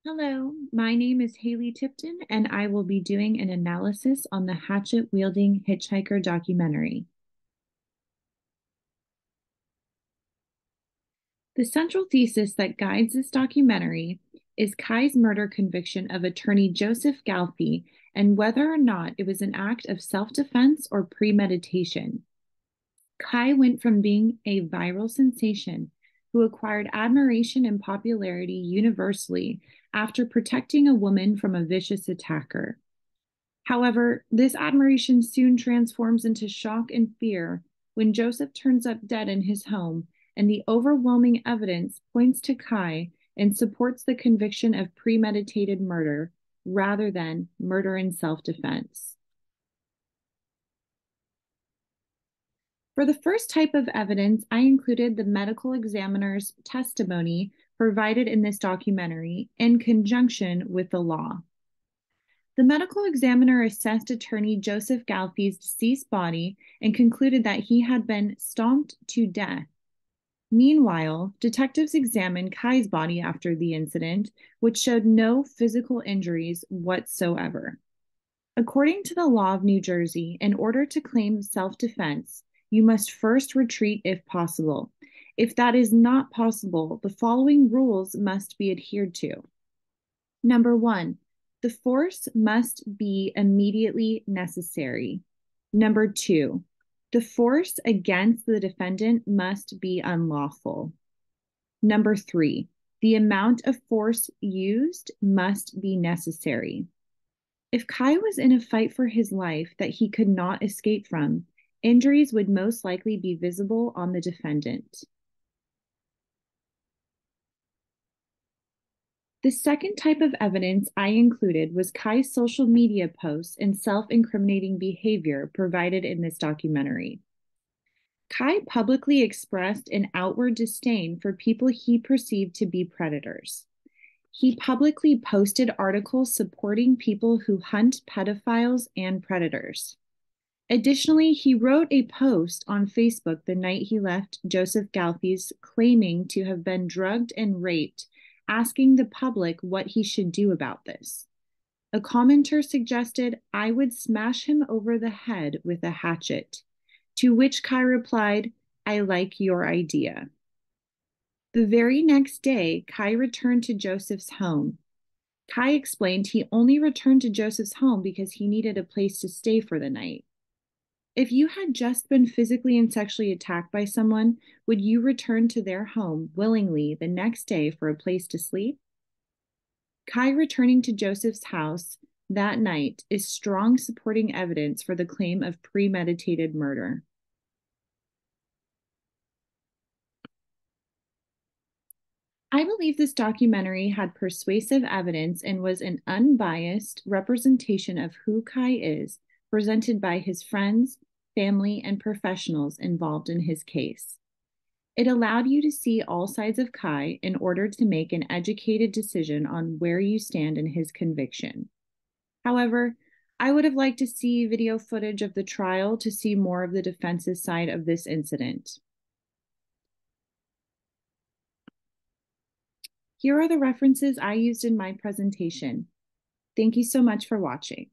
Hello, my name is Haley Tipton, and I will be doing an analysis on the Hatchet Wielding Hitchhiker documentary. The central thesis that guides this documentary is Kai's murder conviction of attorney Joseph Galfy and whether or not it was an act of self-defense or premeditation. Kai went from being a viral sensation who acquired admiration and popularity universally after protecting a woman from a vicious attacker. However, this admiration soon transforms into shock and fear when Joseph turns up dead in his home, and the overwhelming evidence points to Kai and supports the conviction of premeditated murder rather than murder in self-defense. For the first type of evidence, I included the medical examiner's testimony provided in this documentary in conjunction with the law. The medical examiner assessed attorney Joseph Galfy's deceased body and concluded that he had been stomped to death. Meanwhile, detectives examined Kai's body after the incident, which showed no physical injuries whatsoever. According to the law of New Jersey, in order to claim self-defense, you must first retreat if possible. If that is not possible, the following rules must be adhered to. Number one, the force must be immediately necessary. Number two, the force against the defendant must be unlawful. Number three, the amount of force used must be necessary. If Kai was in a fight for his life that he could not escape from, injuries would most likely be visible on the defendant. The second type of evidence I included was Kai's social media posts and self-incriminating behavior provided in this documentary. Kai publicly expressed an outward disdain for people he perceived to be predators. He publicly posted articles supporting people who hunt pedophiles and predators. Additionally, he wrote a post on Facebook the night he left Joseph Galfy's claiming to have been drugged and raped, asking the public what he should do about this. A commenter suggested I would smash him over the head with a hatchet, to which Kai replied, I like your idea. The very next day, Kai returned to Joseph's home. Kai explained he only returned to Joseph's home because he needed a place to stay for the night. If you had just been physically and sexually attacked by someone, would you return to their home willingly the next day for a place to sleep? Kai returning to Joseph's house that night is strong supporting evidence for the claim of premeditated murder. I believe this documentary had persuasive evidence and was an unbiased representation of who Kai is, presented by his friends, family, and professionals involved in his case. It allowed you to see all sides of Kai in order to make an educated decision on where you stand in his conviction. However, I would have liked to see video footage of the trial to see more of the defense's side of this incident. Here are the references I used in my presentation. Thank you so much for watching.